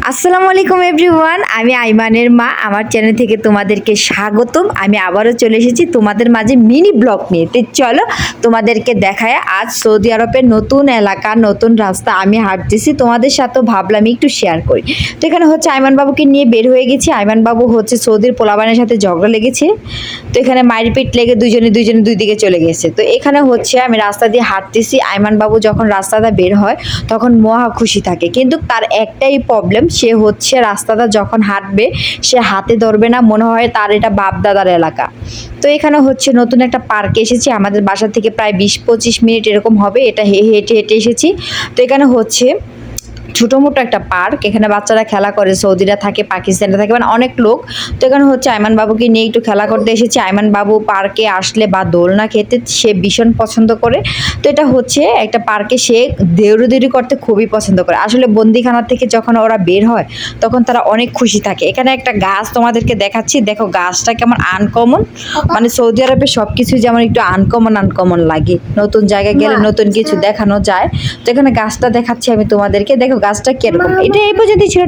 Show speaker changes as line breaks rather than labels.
আসসালামু আলাইকুম এভরিওয়ান, আমি আইমানের মা। আমার চ্যানেল থেকে তোমাদেরকে স্বাগতম। আমি আবারও চলে এসেছি তোমাদের মাঝে মিনি ব্লগ নিয়ে। তো চলো তোমাদেরকে দেখায় আজ সৌদি আরবের নতুন এলাকা, নতুন রাস্তা আমি হাঁটতেছি, তোমাদের সাথেও ভাবলাম একটু শেয়ার করি। তো এখানে হচ্ছে আইমান বাবুকে নিয়ে বের হয়ে গেছি। আইমান বাবু হচ্ছে সৌদির পোলাবানের সাথে ঝগড়া লেগেছে, তো এখানে মারপিট লেগে দুইজনে দুই দিকে চলে গেছে। তো এখানে হচ্ছে আমি রাস্তা দিয়ে হাঁটতেছি। আইমান বাবু যখন রাস্তাটা বের হয় তখন মহা খুশি থাকে, কিন্তু তার একটাই প্রবলেম, সে হচ্ছে রাস্তাটা যখন হাঁটবে সে হাতে ধরবে না, মনে হয় তার এটা বাপ দাদার এলাকা। তো এখানে হচ্ছে নতুন একটা পার্কে এসেছি, আমাদের বাসা থেকে প্রায় 20-25 মিনিট এরকম হবে, এটা হেঁটে হেঁটে এসেছি। তো এখানে হচ্ছে ছোটো মোটো একটা পার্ক, এখানে বাচ্চারা খেলা করে, সৌদিরা থাকে, পাকিস্তানরা থাকে, মানে অনেক লোক। তো এখানে হচ্ছে আইমান বাবুকে নিয়ে একটু খেলা করতে এসেছি। আইমান বাবু পার্কে আসলে বা দোলনা খেতে সে ভীষণ পছন্দ করে। তো এটা হচ্ছে একটা পার্কে সে দেউড়ি করতে খুবই পছন্দ করে। আসলে বন্দিখানা থেকে যখন ওরা বের হয় তখন তারা অনেক খুশি থাকে। এখানে একটা গাছ তোমাদেরকে দেখাচ্ছি, দেখো গাছটা কেমন আনকমন, মানে সৌদি আরবে সব কিছু যেমন একটু আনকমন লাগে, নতুন জায়গায় গেলে নতুন কিছু দেখানো যায়। তো এখানে গাছটা দেখাচ্ছি আমি তোমাদেরকে, দেখো গাছটা কিরকম। এটা এই পর্যন্তই ছিল।